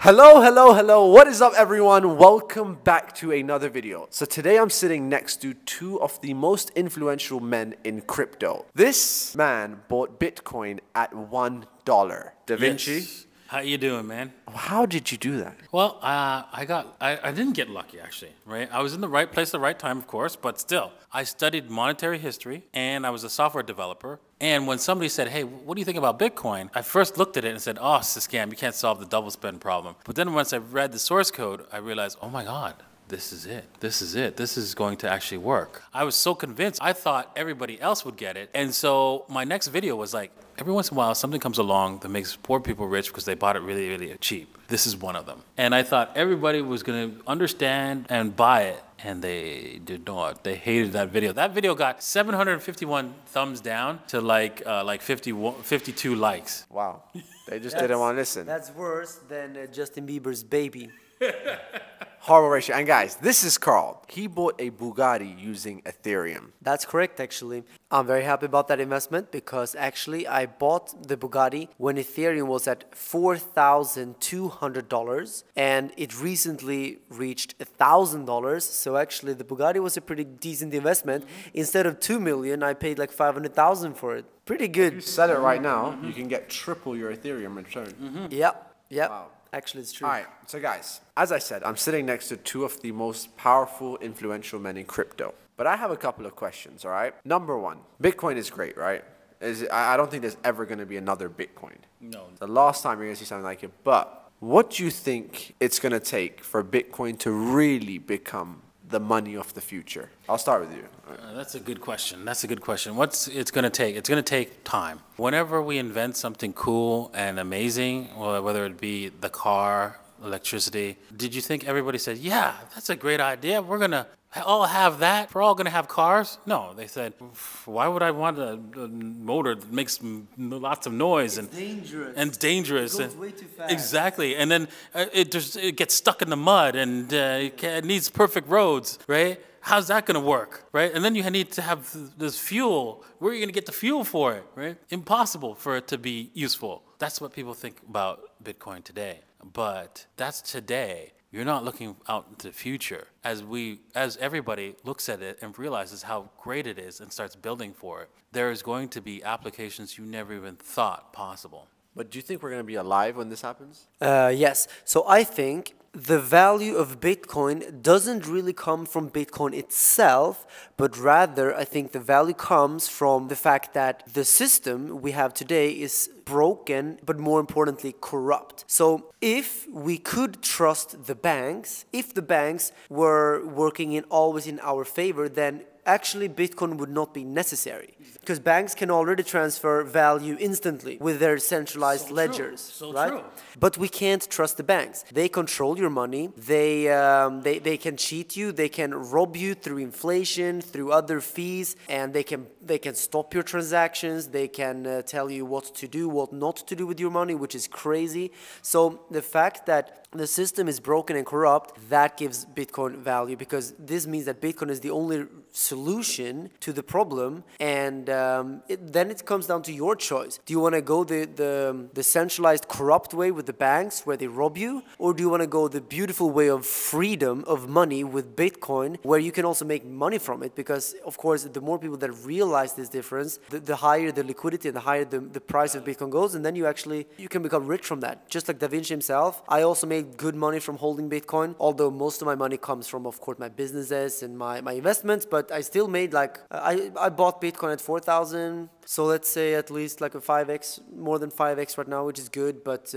Hello, hello, hello. What is up, everyone? Welcome back to another video. So today I'm sitting next to two of the most influential men in crypto. This man bought Bitcoin at $1. Davincij. Yes. How you doing, man? How did you do that? Well, I didn't get lucky, actually, right? I was in the right place at the right time, of course, but still. I studied monetary history, and I was a software developer. And when somebody said, hey, what do you think about Bitcoin? I first looked at it and said, oh, it's a scam. You can't solve the double spend problem. But then once I read the source code, I realized, oh my God, this is it. This is it. This is going to actually work. I was so convinced. I thought everybody else would get it. And so my next video was like, every once in a while, something comes along that makes poor people rich because they bought it really, really cheap. This is one of them. And I thought everybody was going to understand and buy it. And they did not. They hated that video. That video got 751 thumbs down to like 52 likes. Wow. They just didn't want to listen. That's worse than Justin Bieber's baby. Horrible ratio. And guys, this is Carl. He bought a Bugatti using Ethereum. That's correct, actually. I'm very happy about that investment because actually I bought the Bugatti when Ethereum was at $4,200 and it recently reached $1,000. So actually the Bugatti was a pretty decent investment. Instead of $2 million, I paid like $500,000 for it. Pretty good. If you sell it right now, you can get triple your Ethereum return. Yep. Wow. Actually, it's true. All right, so guys, as I said, I'm sitting next to two of the most powerful, influential men in crypto. But I have a couple of questions, all right? Number one, Bitcoin is great, right? I don't think there's ever going to be another Bitcoin. No. The last time you're going to see something like it. But what do you think it's going to take for Bitcoin to really become the money of the future? I'll start with you. That's a good question. That's a good question. What's it's going to take? It's going to take time. Whenever we invent something cool and amazing, whether it be the car, electricity, did you think everybody said, yeah, that's a great idea. We're going to all have that. We're all going to have cars? No, they said, why would I want a motor that makes lots of noise? It's dangerous. And it's dangerous. It goes way too fast. Exactly. And then it gets stuck in the mud and it needs perfect roads, right? How's that going to work, right? And then you need to have this fuel. Where are you going to get the fuel for it, right? Impossible for it to be useful. That's what people think about Bitcoin today. But that's today. You're not looking out into the future. As everybody looks at it and realizes how great it is and starts building for it, there is going to be applications you never even thought possible. But do you think we're going to be alive when this happens? Yes. So I think the value of Bitcoin doesn't really come from Bitcoin itself, but rather I think the value comes from the fact that the system we have today is broken, but more importantly, corrupt. So if we could trust the banks, if the banks were working always in our favor, then actually Bitcoin would not be necessary because banks can already transfer value instantly with their centralized ledgers, right? True. But we can't trust the banks. They control your money. They can cheat you. They can rob you through inflation, through other fees, and they can stop your transactions. They can tell you what to do, what not to do with your money, which is crazy. So the fact that the system is broken and corrupt, that gives Bitcoin value because this means that Bitcoin is the only solution to the problem, and then it comes down to your choice. Do you want to go the centralized corrupt way with the banks where they rob you, or do you want to go the beautiful way of freedom of money with Bitcoin where you can also make money from it? Because of course the more people that realize this difference, the higher the liquidity and the higher the price of Bitcoin goes, and then you can become rich from that. Just like Davincij himself, I also made good money from holding Bitcoin, although most of my money comes from, of course, my businesses and my investments, but I still made like, I bought Bitcoin at 4,000, so let's say at least like a 5x, more than 5x right now, which is good, but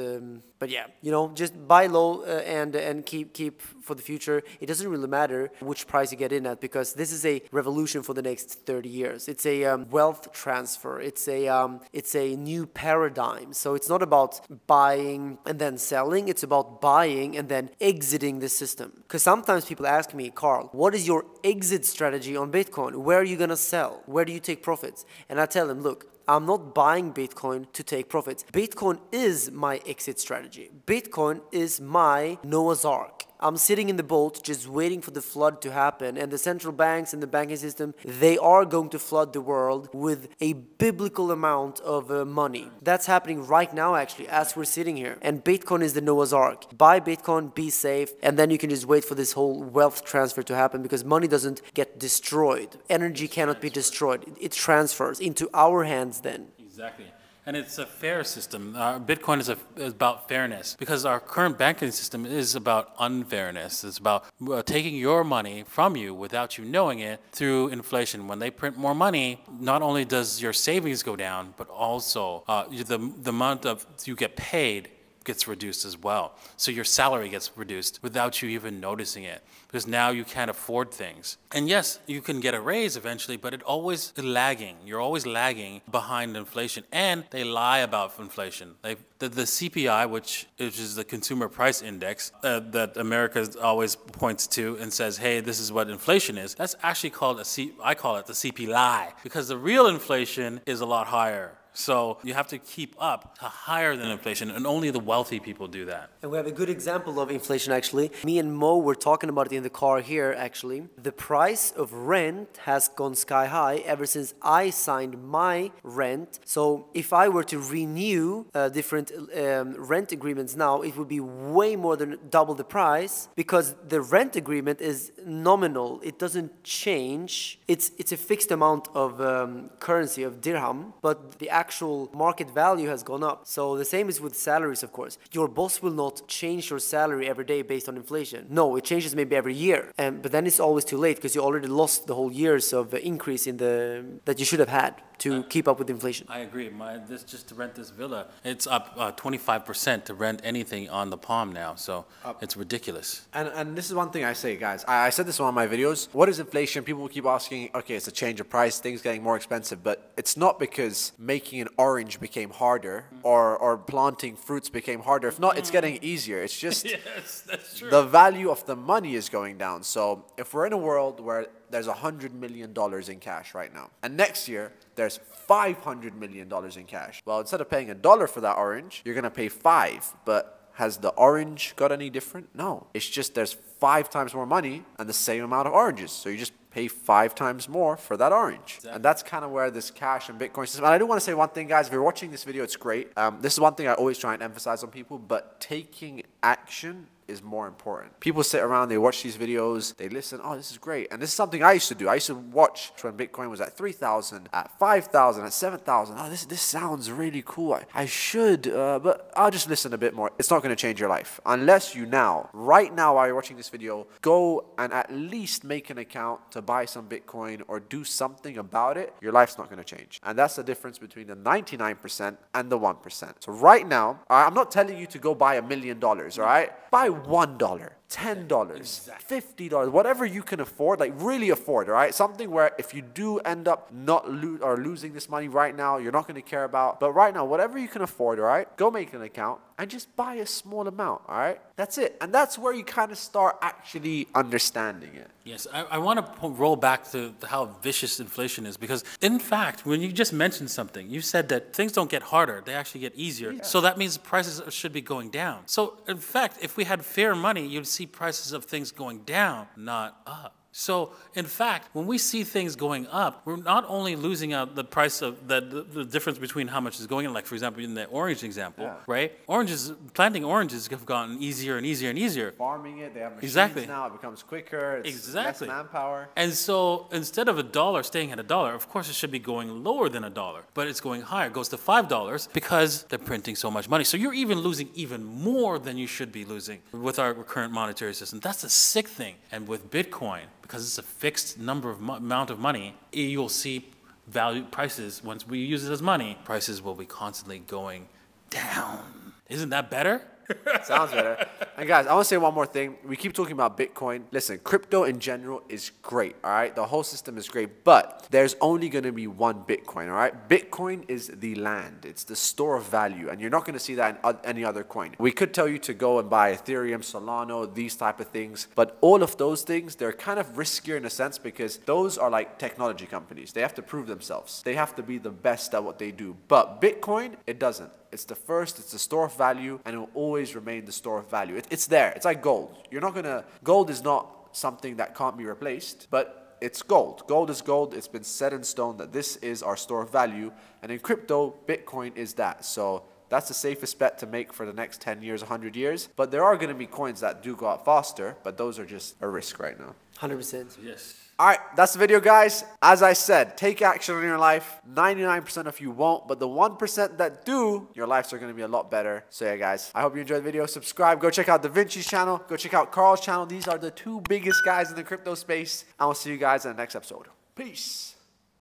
yeah, you know, just buy low and keep for the future. It doesn't really matter which price you get in at because this is a revolution for the next 30 years. It's a wealth transfer. It's a new paradigm. So it's not about buying and then selling. It's about buying and then exiting the system. Because sometimes people ask me, Carl, what is your exit strategy on Bitcoin? Where are you going to sell? Where do you take profits? And I tell them, look, I'm not buying Bitcoin to take profits. Bitcoin is my exit strategy. Bitcoin is my Noah's Ark. I'm sitting in the boat just waiting for the flood to happen, and the central banks and the banking system, they are going to flood the world with a biblical amount of money. That's happening right now, actually, as we're sitting here. And Bitcoin is the Noah's Ark. Buy Bitcoin, be safe, and then you can just wait for this whole wealth transfer to happen, because money doesn't get destroyed. Energy cannot be destroyed. It transfers into our hands then. Exactly. And it's a fair system. Bitcoin is about fairness, because our current banking system is about unfairness. It's about taking your money from you without you knowing it through inflation. When they print more money, not only does your savings go down, but also the amount of you get paid gets reduced as well. So your salary gets reduced without you even noticing it, because now you can't afford things. And yes, you can get a raise eventually, but it always is lagging. You're always lagging behind inflation, and they lie about inflation. The CPI, which is the Consumer Price Index that America always points to and says, hey, this is what inflation is. That's actually called I call it the CP lie, because the real inflation is a lot higher. So you have to keep up to higher than inflation, and only the wealthy people do that. And we have a good example of inflation, actually. Me and Mo were talking about it in the car here, actually. The price of rent has gone sky high ever since I signed my rent. So if I were to renew different rent agreements now, it would be way more than double the price, because the rent agreement is nominal. It doesn't change. It's a fixed amount of currency, of dirham, but the actual market value has gone up. So the same is with salaries, of course. Your boss will not change your salary every day based on inflation. No, it changes maybe every year. But then it's always too late, because you already lost the whole years of increase in that you should have had to keep up with inflation. I agree. Just to rent this villa, it's up 25% to rent anything on the Palm now. So it's ridiculous. And this is one thing I say, guys. I said this in one of my videos. What is inflation? People keep asking, okay, it's a change of price, things getting more expensive, but it's not because making an orange became harder or planting fruits became harder. If not, it's getting easier. It's just yes, that's true. The value of the money is going down. So if we're in a world where there's $100 million in cash right now, and next year there's $500 million in cash, well, instead of paying $1 for that orange, you're gonna pay $5. But has the orange got any different? No. It's just there's 5 times more money and the same amount of oranges. So you just pay 5 times more for that orange. Exactly. And that's kind of where this cash and Bitcoin system, and I do want to say one thing, guys. If you're watching this video, it's great. This is one thing I always try and emphasize on people, but taking action is more important. People sit around, they watch these videos, they listen, oh, this is great. And this is something I used to do. I used to watch when Bitcoin was at 3,000, at 5,000, at 7,000. Oh, this sounds really cool. I should, but I'll just listen a bit more. It's not going to change your life. Unless you right now while you're watching this video, go and at least make an account to buy some Bitcoin or do something about it, your life's not going to change. And that's the difference between the 99% and the 1%. So right now, I'm not telling you to go buy $1 million, all right? Buy $1, $10, exactly. $50, whatever you can afford, like really afford, all right? Something where if you do end up not losing this money right now, you're not going to care about. But right now, whatever you can afford, all right? Go make an account and just buy a small amount, all right? That's it. And that's where you kind of start actually understanding it. Yes, I want to roll back to how vicious inflation is, because in fact, when you just mentioned something, you said that things don't get harder, they actually get easier. Yeah. So that means prices should be going down. So in fact, if we had fair money, you'd see prices of things going down, not up. So, in fact, when we see things going up, we're not only losing out the price of the difference between how much is going in, like, for example, in the orange example, right? Planting oranges have gotten easier and easier and easier. Farming it, they have machines now, it becomes quicker, it's less manpower. And so, instead of $1 staying at $1, of course, it should be going lower than $1, but it's going higher. It goes to $5 because they're printing so much money. So you're even losing even more than you should be losing with our current monetary system. That's the sick thing. And with Bitcoin, because it's a fixed amount of money, you'll see prices, once we use it as money, prices will be constantly going down. Isn't that better? Sounds better. And guys, I want to say one more thing. We keep talking about Bitcoin. Listen, crypto in general is great, all right? The whole system is great, but there's only going to be one Bitcoin, all right? Bitcoin is the land. It's the store of value, and you're not going to see that in any other coin. We could tell you to go and buy Ethereum, Solana, these type of things, but all of those things, they're kind of riskier in a sense, because those are like technology companies. They have to prove themselves. They have to be the best at what they do. But Bitcoin, it doesn't. It's the first, it's the store of value, and it will always remain the store of value. It's there. It's like gold. Gold is not something that can't be replaced, but it's gold. Gold is gold. It's been set in stone that this is our store of value. And in crypto, Bitcoin is that. So that's the safest bet to make for the next 10 years, 100 years. But there are going to be coins that do go up faster, but those are just a risk right now. 100%. Yes. All right, that's the video, guys. As I said, take action in your life. 99% of you won't, but the 1% that do, your lives are going to be a lot better. So yeah, guys, I hope you enjoyed the video. Subscribe. Go check out Davinci's channel. Go check out Carl's channel. These are the two biggest guys in the crypto space. I will see you guys in the next episode. Peace.